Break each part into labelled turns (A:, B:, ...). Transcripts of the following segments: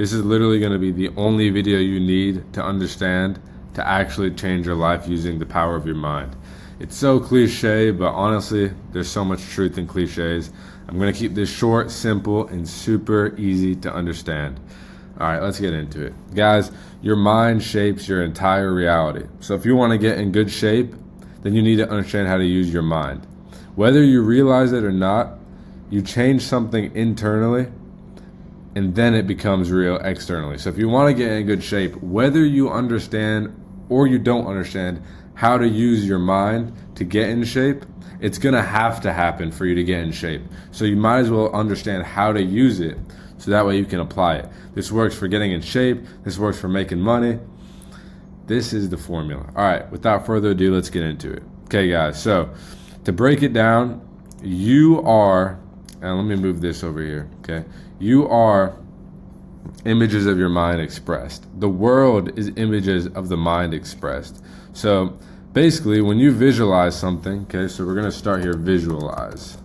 A: This is literally going to be the only video you need to understand to actually change your life using the power of your mind. It's so cliche, but honestly, there's so much truth in cliches. I'm going to keep this short, simple, and super easy to understand. All right, let's get into it. Guys, your mind shapes your entire reality. So if you want to get in good shape, then you need to understand how to use your mind. Whether you realize it or not, you change something internally, and then it becomes real externally. So if you want to get in good shape, whether you understand or you don't understand how to use your mind to get in shape, it's going to have to happen for you to get in shape. So you might as well understand how to use it so that way you can apply it. This works for getting in shape. This works for making money. This is the formula. All right, without further ado, let's get into it. Okay, guys, so to break it down, you are, and let me move this over here, okay? You are images of your mind expressed. The world is images of the mind expressed. So basically, when you visualize something, okay, so we're gonna start here, visualize.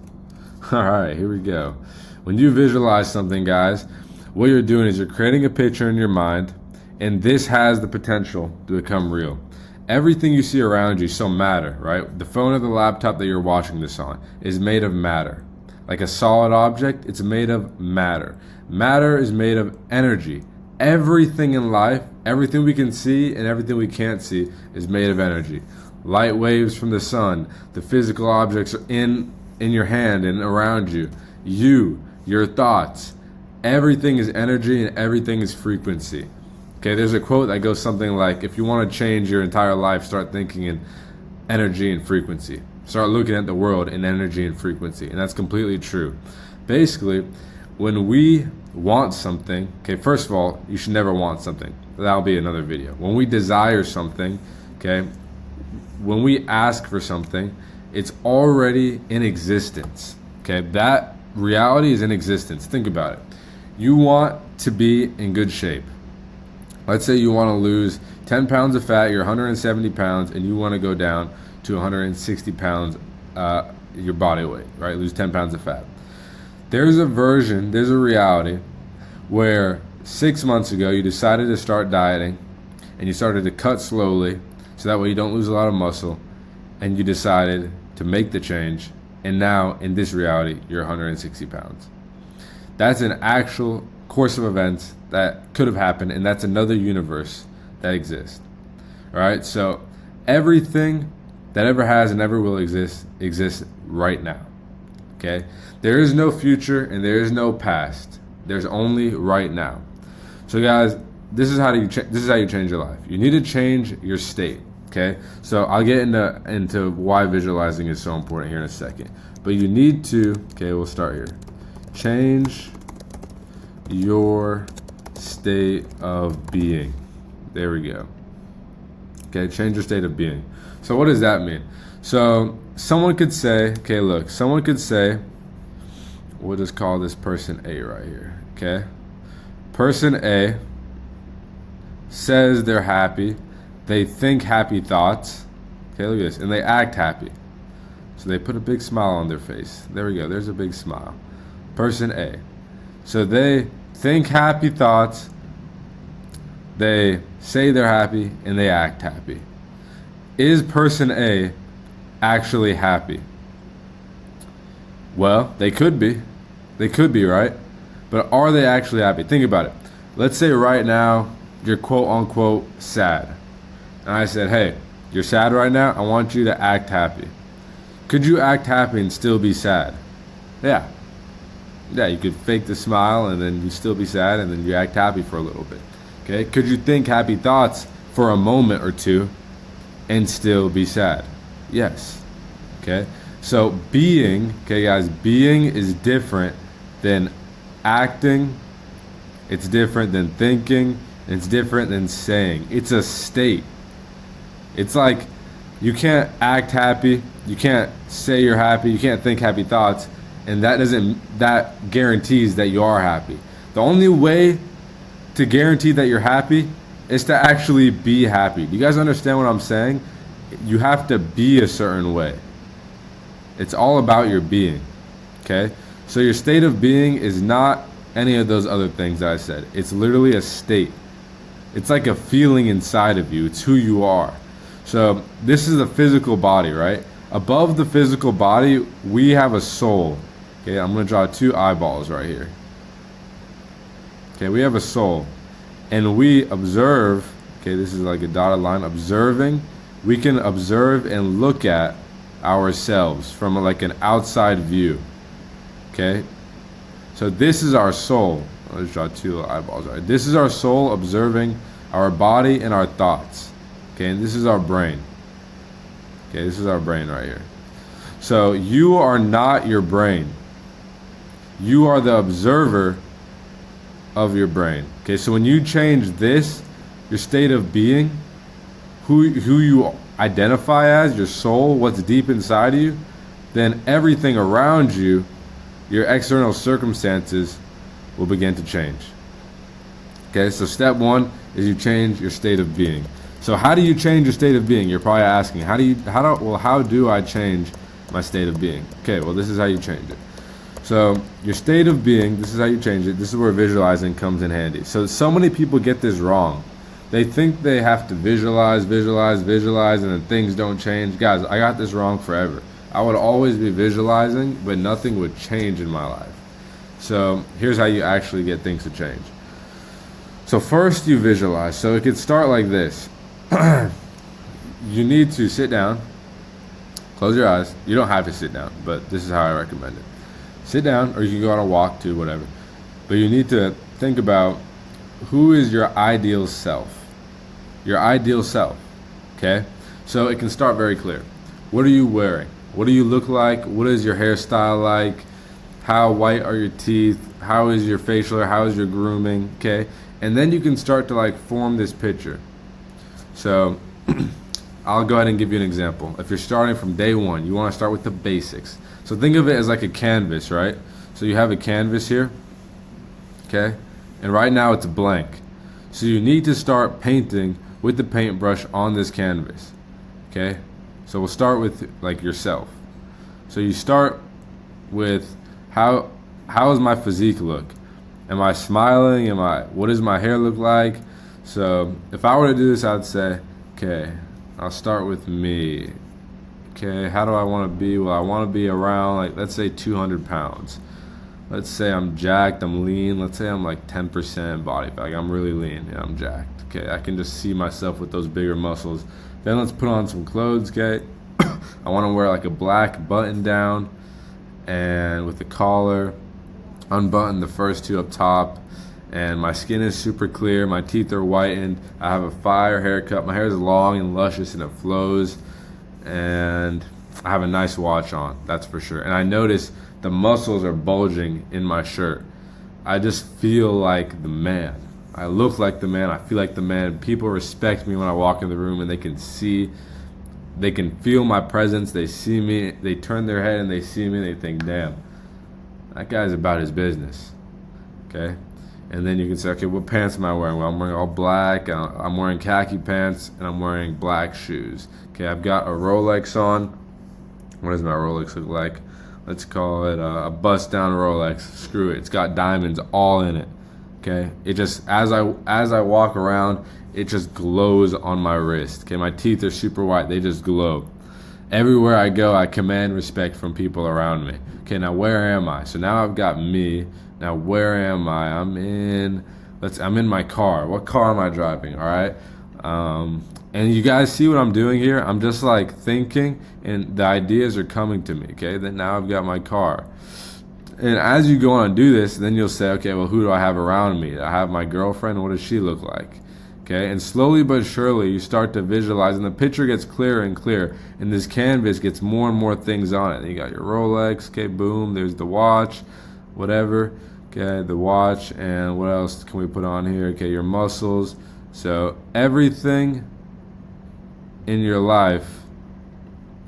A: All right, here we go. When you visualize something, guys, what you're doing is you're creating a picture in your mind, and this has the potential to become real. Everything you see around you, so matter, right? The phone or the laptop that you're watching this on is made of matter. Like a solid object, it's made of matter. Matter is made of energy. Everything in life, everything we can see and everything we can't see is made of energy. Light waves from the sun, the physical objects in your hand and around you, your thoughts, everything is energy and everything is frequency. Okay, there's a quote that goes something like, if you want to change your entire life, start thinking in energy and frequency. Start looking at the world in energy and frequency. And that's completely true. Basically, when we want something, okay, first of all, you should never want something. That'll be another video. When we desire something, okay, when we ask for something, it's already in existence. Okay, that reality is in existence. Think about it. You want to be in good shape. Let's say you want to lose 10 pounds of fat, you're 170 pounds, and you want to go down to 160 pounds, your body weight, right? Lose 10 pounds of fat. There's a reality where 6 months ago you decided to start dieting and you started to cut slowly so that way you don't lose a lot of muscle, and you decided to make the change, and now in this reality you're 160 pounds. That's an actual course of events that could have happened, and that's another universe that exists. All right, so everything that ever has and ever will exists right now. Okay, there is no future and there is no past. There's only right now. So guys, this is how you change your life. You need to change your state. Okay, so I'll get into why visualizing is so important here in a second. But you need to, okay, we'll start here. Change your state of being. There we go. Okay, change your state of being. So what does that mean? So someone could say, okay, look, someone could say, we'll just call this person A right here, okay? Person A says they're happy, they think happy thoughts, okay, look at this, and they act happy. So they put a big smile on their face. There we go, there's a big smile. Person A. So they think happy thoughts, they say they're happy, and they act happy. Is person A actually happy? Well, they could be. They could be, right? But are they actually happy? Think about it. Let's say right now you're quote unquote sad. And I said, hey, you're sad right now? I want you to act happy. Could you act happy and still be sad? Yeah. Yeah, you could fake the smile and then you still be sad and then you act happy for a little bit. Okay? Could you think happy thoughts for a moment or two and still be sad? Yes. Okay? So being, okay guys, being is different than acting. It's different than thinking. It's different than saying. It's a state. It's like you can't act happy, you can't say you're happy, you can't think happy thoughts, and that guarantees that you are happy. The only way to guarantee that you're happy is to actually be happy. Do you guys understand what I'm saying? You have to be a certain way. It's all about your being. Okay? So your state of being is not any of those other things that I said. It's literally a state. It's like a feeling inside of you. It's who you are. So this is the physical body, right? Above the physical body, we have a soul. Okay, I'm going to draw 2 eyeballs right here. Okay, we have a soul. And we observe, okay, this is like a dotted line, observing. We can observe and look at ourselves from like an outside view. Okay? So this is our soul. Let's draw 2 eyeballs, right? This is our soul observing our body and our thoughts. Okay, and this is our brain. Okay, this is our brain right here. So you are not your brain. You are the observer of your brain. Okay, so when you change this, your state of being, who you identify as, your soul, what's deep inside of you, then everything around you, your external circumstances, will begin to change. Okay, so step 1 is you change your state of being. So how do you change your state of being? You're probably asking, how do I change my state of being? Okay, well, this is how you change it. So your state of being, this is how you change it. This is where visualizing comes in handy. So many people get this wrong. They think they have to visualize, and then things don't change. Guys, I got this wrong forever. I would always be visualizing, but nothing would change in my life. So here's how you actually get things to change. So first you visualize. So it could start like this. You need to sit down, close your eyes. You don't have to sit down, but this is how I recommend it. Sit down, or you can go on a walk too, whatever. But you need to think about who is your ideal self. Your ideal self, okay? So it can start very clear. What are you wearing? What do you look like? What is your hairstyle like? How white are your teeth? How is your facial hair? How is your grooming, okay? And then you can start to like form this picture. So I'll go ahead and give you an example. If you're starting from day 1, you want to start with the basics. So think of it as like a canvas, right? So you have a canvas here, okay? And right now it's blank. So you need to start painting with the paintbrush on this canvas, okay? So we'll start with like yourself. So you start with how does my physique look? Am I smiling? What does my hair look like? So if I were to do this, I'd say, okay, I'll start with me. Okay, how do I want to be? Well, I want to be around, like, let's say 200 pounds. Let's say I'm jacked, I'm lean. Let's say I'm like 10% body fat. Like I'm really lean and I'm jacked. Okay, I can just see myself with those bigger muscles. Then let's put on some clothes, okay? I want to wear like a black button down and with the collar, unbutton the first 2 up top. And my skin is super clear, my teeth are whitened, I have a fire haircut, my hair is long and luscious and it flows, and I have a nice watch on, that's for sure. And I notice the muscles are bulging in my shirt. I just feel like the man. I look like the man, I feel like the man. People respect me when I walk in the room, and they can feel my presence, they see me, they turn their head and they see me and they think, damn, that guy's about his business, okay? And then you can say, okay, what pants am I wearing? Well, I'm wearing all black, I'm wearing khaki pants, and I'm wearing black shoes. Okay, I've got a Rolex on. What does my Rolex look like? Let's call it a bust-down Rolex. Screw it, it's got diamonds all in it. Okay, it just, as I walk around, it just glows on my wrist. Okay, my teeth are super white, they just glow. Everywhere I go, I command respect from people around me. Okay, now where am I? So now I've got me. Now where am I? I'm in my car. What car am I driving? All right. And you guys see what I'm doing here? I'm just like thinking, and the ideas are coming to me. Okay. Then now I've got my car. And as you go on and do this, then you'll say, okay, well, who do I have around me? I have my girlfriend. What does she look like? Okay, and slowly but surely you start to visualize, and the picture gets clearer and clearer, and this canvas gets more and more things on it. And you got your Rolex, okay, boom, there's the watch, whatever, okay, the watch, and what else can we put on here? Okay, your muscles. So everything in your life,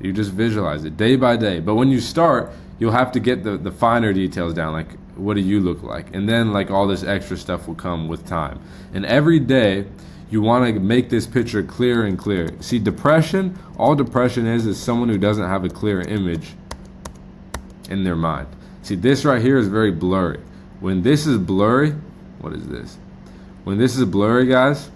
A: you just visualize it day by day. But when you start, you'll have to get the finer details down, like what do you look like? And then like all this extra stuff will come with time. And every day, you want to make this picture clearer and clearer. See, depression, all depression is someone who doesn't have a clear image in their mind. See, this right here is very blurry. When this is blurry, what is this? When this is blurry, guys,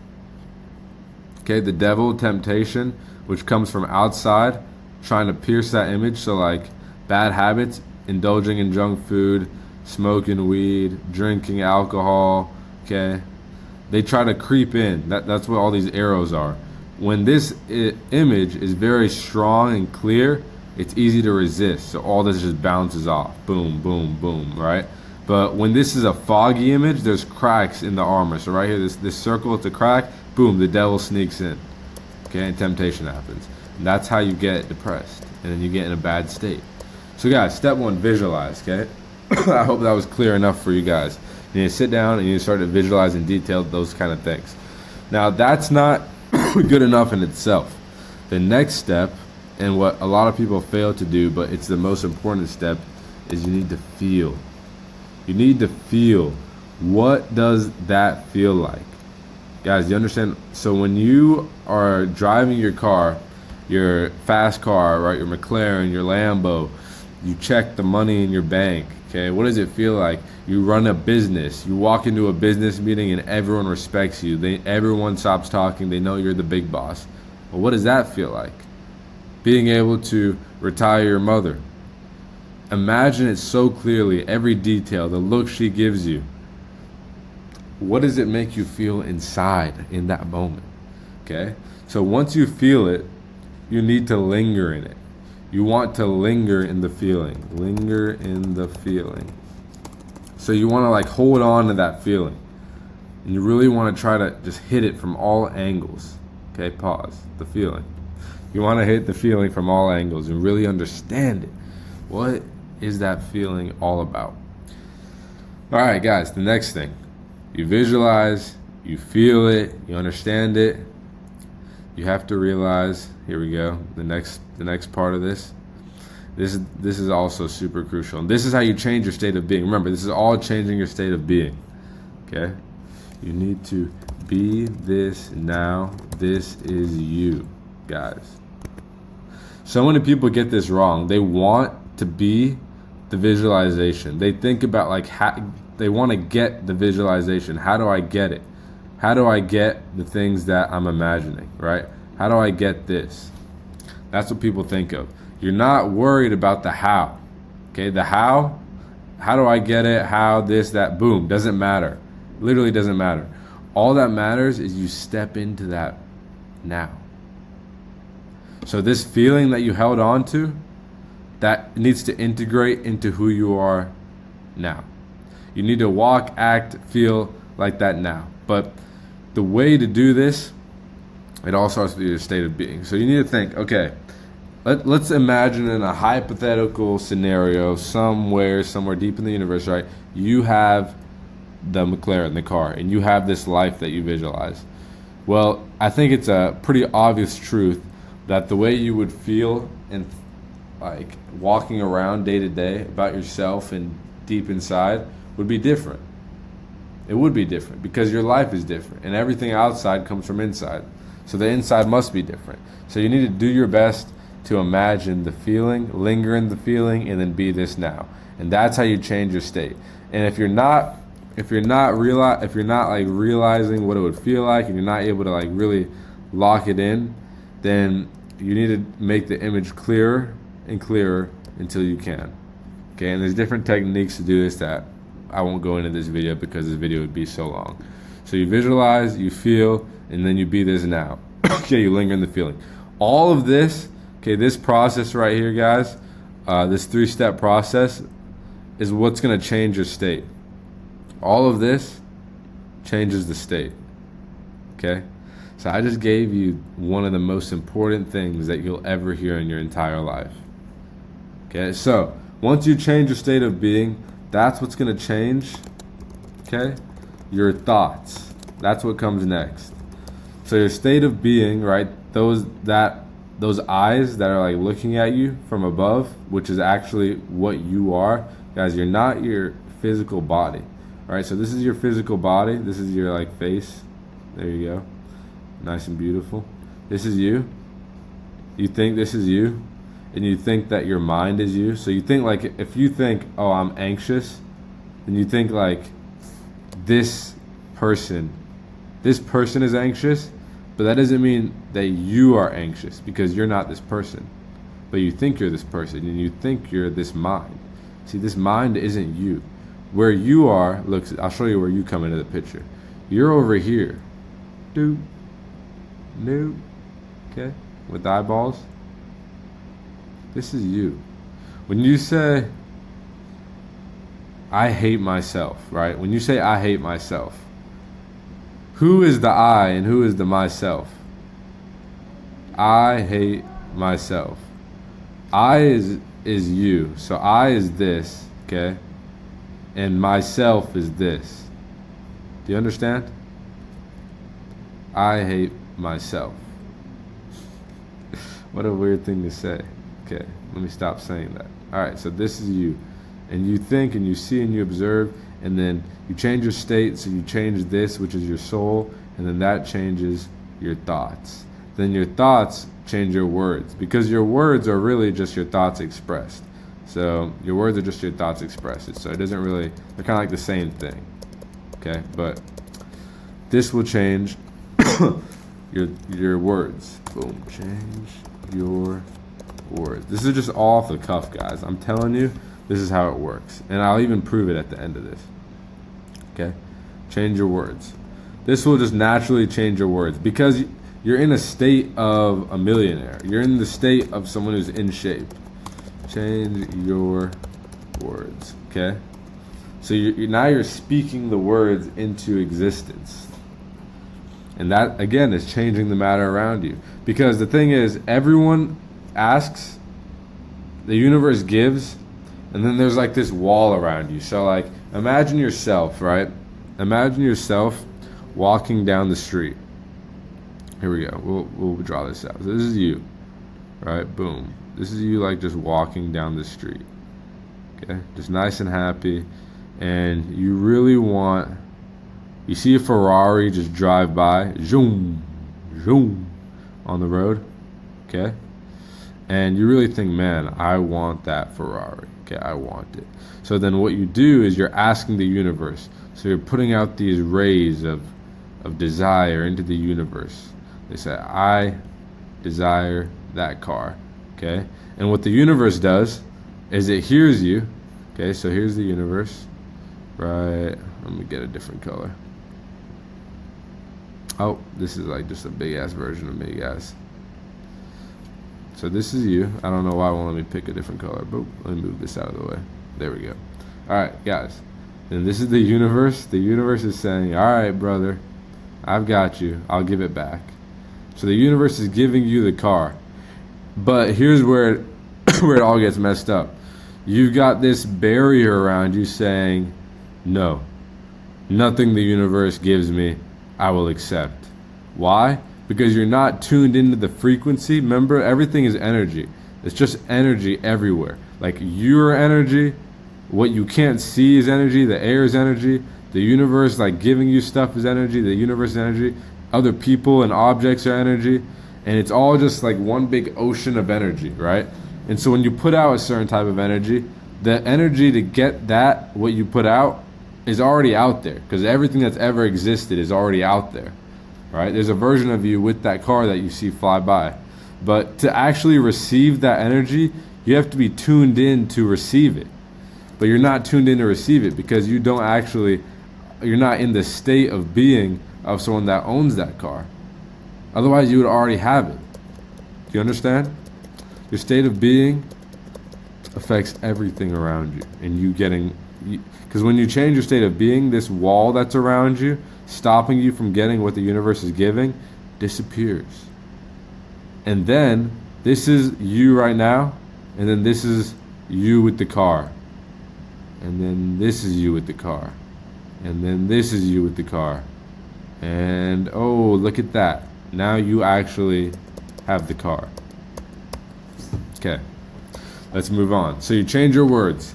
A: okay, the devil, temptation, which comes from outside, trying to pierce that image. So like bad habits, indulging in junk food, smoking weed, drinking alcohol, okay, they try to creep in. That's what all these arrows are. When this image is very strong and clear, it's easy to resist. So all this just bounces off. Boom, boom, boom, right? But when this is a foggy image, there's cracks in the armor. So right here, this circle, it's a crack. Boom, the devil sneaks in. Okay, and temptation happens. And that's how you get depressed. And then you get in a bad state. So guys, step one, visualize, okay? I hope that was clear enough for you guys. You need to sit down and you need to start to visualize in detail those kind of things. Now, that's not good enough in itself. The next step, and what a lot of people fail to do, but it's the most important step, is you need to feel. You need to feel. What does that feel like? Guys, you understand? So when you are driving your car, your fast car, right, your McLaren, your Lambo, you check the money in your bank, okay? What does it feel like? You run a business. You walk into a business meeting and everyone respects you. Everyone stops talking. They know you're the big boss. Well, what does that feel like? Being able to retire your mother. Imagine it so clearly, every detail, the look she gives you. What does it make you feel inside in that moment? Okay? So once you feel it, you need to linger in it. You want to linger in the feeling. Linger in the feeling. So you want to like hold on to that feeling. And you really want to try to just hit it from all angles. Okay, pause. The feeling. You want to hit the feeling from all angles and really understand it. What is that feeling all about? All right, guys, the next thing. You visualize, you feel it, you understand it. You have to realize, here we go, the next part of this. This is also super crucial. And this is how you change your state of being. Remember, this is all changing your state of being. Okay? You need to be this now. This is you, guys. So many people get this wrong. They want to be the visualization. They think about like they want to get the visualization. How do I get it? How do I get the things that I'm imagining, right? How do I get this? That's what people think of. You're not worried about the how. Okay, the how do I get it? How, this, that, boom, doesn't matter. Literally doesn't matter. All that matters is you step into that now. So this feeling that you held on to, that needs to integrate into who you are now. You need to walk, act, feel like that now. But the way to do this, it all starts with your state of being. So you need to think, okay, let's imagine in a hypothetical scenario somewhere deep in the universe, right? You have the McLaren, the car, and you have this life that you visualize. Well, I think it's a pretty obvious truth that the way you would feel and like walking around day to day about yourself and deep inside would be different. It would be different because your life is different and everything outside comes from inside. So the inside must be different. So you need to do your best to imagine the feeling, linger in the feeling, and then be this now. And that's how you change your state. And if you're not like realizing what it would feel like and you're not able to like really lock it in, then you need to make the image clearer and clearer until you can. Okay, and there's different techniques to do this that I won't go into this video because this video would be so long. So you visualize, you feel, and then you be this now. Okay, you linger in the feeling. All of this, okay, this process right here, guys, this 3-step process is what's going to change your state. All of this changes the state. Okay? So I just gave you one of the most important things that you'll ever hear in your entire life. Okay? So once you change your state of being, that's what's going to change, okay, your thoughts. That's what comes next. So your state of being, right, those eyes that are like looking at you from above, which is actually what you are. Guys, you're not your physical body. All right, so this is your physical body. This is your like face. There you go. Nice and beautiful. This is you. You think this is you, and you think that your mind is you. So you think like, if you think, oh, I'm anxious, and you think like this person is anxious, but that doesn't mean that you are anxious, because you're not this person. But you think you're this person, and you think you're this mind. See, this mind isn't you. Where you are, look, I'll show you where you come into the picture. You're over here. Doop. Nope. Okay? With eyeballs. This is you. When you say, I hate myself, right? When you say, I hate myself, who is the I and who is the myself? I hate myself. I is you. So I is this, okay? And myself is this. Do you understand? I hate myself. What a weird thing to say. Okay, let me stop saying that. Alright, so this is you. And you think and you see and you observe, and then you change your state, so you change this, which is your soul, and then that changes your thoughts. Then your thoughts change your words, because your words are really just your thoughts expressed. So your words are just your thoughts expressed. So it doesn't really, they're kind of like the same thing. Okay, but this will change your words. Boom, change your words. This is just all off the cuff, guys. I'm telling you, this is how it works. And I'll even prove it at the end of this. Okay? Change your words. This will just naturally change your words, because you're in a state of a millionaire. You're in the state of someone who's in shape. Change your words. Okay? So now you're speaking the words into existence. And that, again, is changing the matter around you. Because the thing is, everyone asks, the universe gives, and then there's like this wall around you. So like, imagine yourself, right? Imagine yourself walking down the street. Here we go. We'll draw this out. So this is you, right? Boom. This is you like just walking down the street. Okay? Just nice and happy. And you really want, you see a Ferrari just drive by, zoom, zoom, on the road, okay? And you really think, man, I want that Ferrari, okay? I want it. So then what you do is you're asking the universe. So you're putting out these rays of desire into the universe. They say, I desire that car, okay? And what the universe does is it hears you, okay? So here's the universe, right? Let me get a different color. Oh, this is like just a big ass version of me, guys. So this is you. I don't know why it won't let me pick a different color. Boop. Let me move this out of the way. There we go. Alright, guys. And this is the universe. The universe is saying, alright, brother, I've got you. I'll give it back. So the universe is giving you the car. But here's where where it all gets messed up. You've got this barrier around you saying, no, nothing the universe gives me I will accept. Why? Because you're not tuned into the frequency. Remember, everything is energy. It's just energy everywhere. Like your energy, what you can't see is energy, the air is energy, the universe like giving you stuff is energy, the universe is energy, other people and objects are energy, and it's all just like one big ocean of energy, right? And so when you put out a certain type of energy, the energy to get that, what you put out, is already out there, because everything that's ever existed is already out there, right? There's a version of you with that car that you see fly by, but to actually receive that energy, you have to be tuned in to receive it. But you're not tuned in to receive it because you don't actually, you're not in the state of being of someone that owns that car. Otherwise you would already have it. Do you understand? Your state of being affects everything around you, and you getting, because when you change your state of being, this wall that's around you, stopping you from getting what the universe is giving, disappears. And then this is you right now, and then this is you with the car, and then this is you with the car, and then this is you with the car, and oh, look at that, now you actually have the car. Okay, let's move on. So you change your words.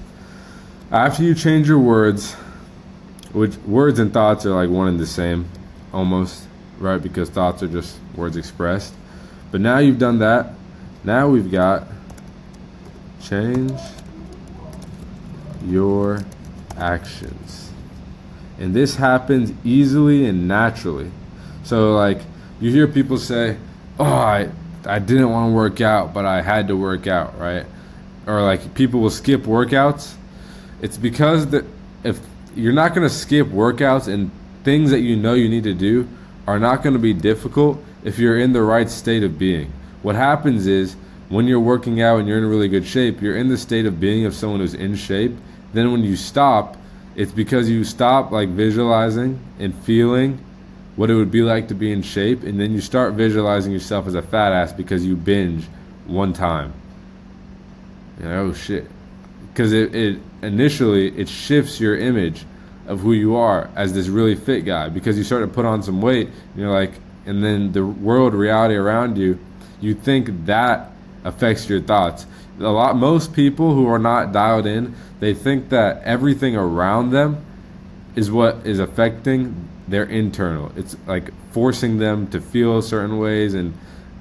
A: After you change your words, which words and thoughts are like one and the same almost, right? Because thoughts are just words expressed. But now you've done that. Now we've got change your actions. And this happens easily and naturally. So like you hear people say, oh, I didn't want to work out, but I had to work out, right? Or like people will skip workouts. It's because that if you're not going to skip workouts, and things that you know you need to do are not going to be difficult if you're in the right state of being. What happens is when you're working out and you're in a really good shape, you're in the state of being of someone who's in shape. Then when you stop, it's because you stop like visualizing and feeling what it would be like to be in shape, and then you start visualizing yourself as a fat ass because you binge one time. You're like, oh shit. Because it initially it shifts your image of who you are as this really fit guy, because you start to put on some weight and you're like, and then the world reality around you, you think that affects your thoughts. Most people who are not dialed in, they think that everything around them is what is affecting their internal. It's like forcing them to feel certain ways, and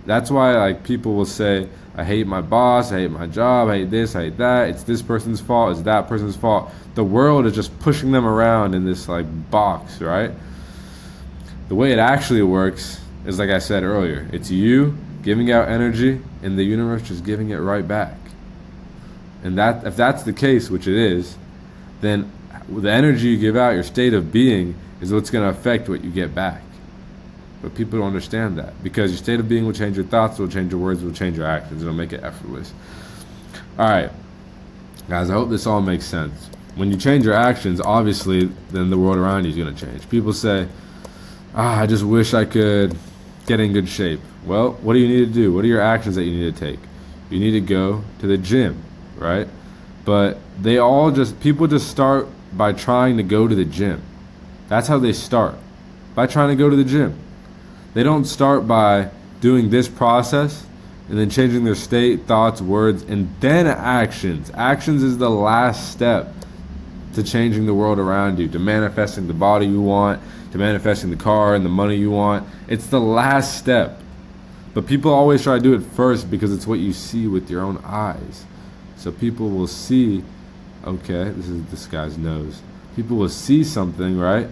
A: that's why like people will say, I hate my boss, I hate my job, I hate this, I hate that, it's this person's fault, it's that person's fault. The world is just pushing them around in this like box, right? The way it actually works is like I said earlier, it's you giving out energy and the universe just giving it right back. And that, if that's the case, which it is, then the energy you give out, your state of being, is what's going to affect what you get back. But people don't understand that, because your state of being will change your thoughts, will change your words, will change your actions. It'll make it effortless. All right, guys, I hope this all makes sense. When you change your actions, obviously, then the world around you is going to change. People say, I just wish I could get in good shape. Well, what do you need to do? What are your actions that you need to take? You need to go to the gym, right? But people just start by trying to go to the gym. That's how they start, by trying to go to the gym. They don't start by doing this process and then changing their state, thoughts, words, and then actions. Actions is the last step to changing the world around you, to manifesting the body you want, to manifesting the car and the money you want. It's the last step. But people always try to do it first because it's what you see with your own eyes. So people will see, okay, this is this guy's nose. People will see something, right?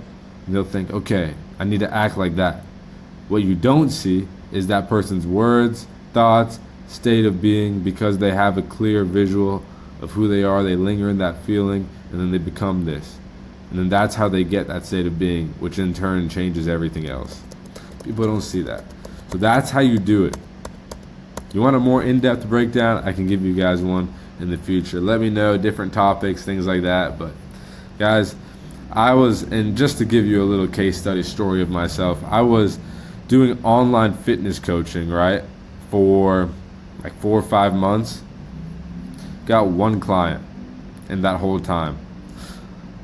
A: And they'll think, okay, I need to act like that. What you don't see is that person's words, thoughts, state of being, because they have a clear visual of who they are. They linger in that feeling, and then they become this. And then that's how they get that state of being, which in turn changes everything else. People don't see that. So that's how you do it. You want a more in-depth breakdown? I can give you guys one in the future. Let me know, different topics, things like that. But guys, and just to give you a little case study story of myself, I was doing online fitness coaching, right, for like 4 or 5 months. Got one client in that whole time.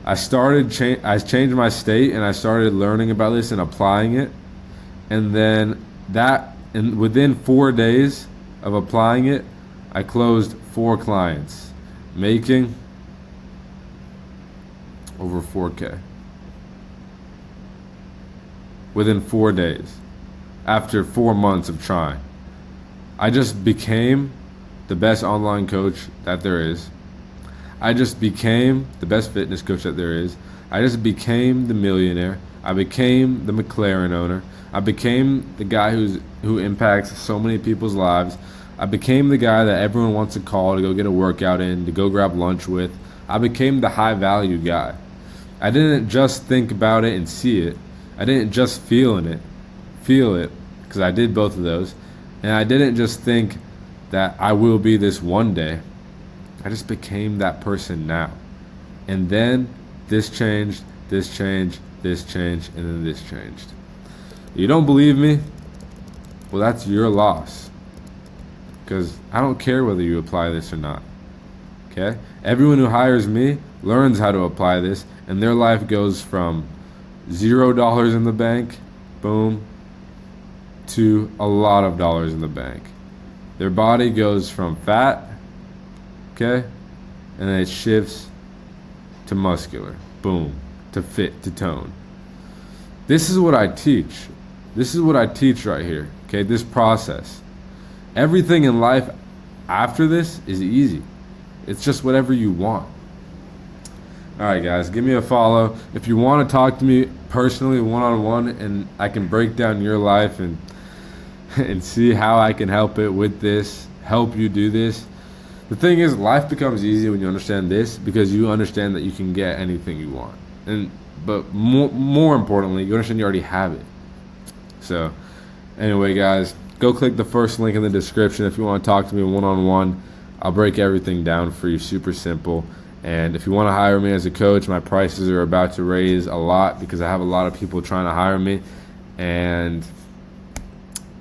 A: I changed my state, and I started learning about this and applying it. And then within 4 days of applying it, I closed 4 clients, making over 4K within 4 days, after 4 months of trying. I just became the best online coach that there is. I just became the best fitness coach that there is. I just became the millionaire. I became the McLaren owner. I became the guy who impacts so many people's lives. I became the guy that everyone wants to call to go get a workout in, to go grab lunch with. I became the high value guy. I didn't just think about it and see it. I didn't just feel it, because I did both of those. And I didn't just think that I will be this one day. I just became that person now. And then this changed, this changed, this changed, and then this changed. You don't believe me? Well, that's your loss. Because I don't care whether you apply this or not. Okay? Everyone who hires me learns how to apply this, and their life goes from $0 in the bank, boom, to a lot of dollars in the bank. Their body goes from fat, okay, and then it shifts to muscular, boom, to fit, to tone. This is what I teach. This is what I teach right here, okay, this process. Everything in life after this is easy. It's just whatever you want. All right, guys, give me a follow. If you want to talk to me personally, one-on-one, and I can break down your life and and see how I can help it with this, help you do this. The thing is, life becomes easy when you understand this, because you understand that you can get anything you want. But more importantly, you understand you already have it. So anyway, guys, go click the first link in the description if you want to talk to me one-on-one. I'll break everything down for you, super simple. And if you want to hire me as a coach, my prices are about to raise a lot because I have a lot of people trying to hire me. And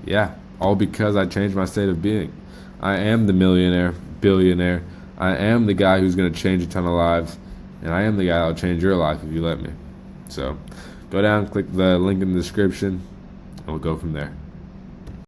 A: yeah, all because I changed my state of being. I am the millionaire, billionaire. I am the guy who's going to change a ton of lives. And I am the guy that'll change your life if you let me. So go down, click the link in the description, and we'll go from there.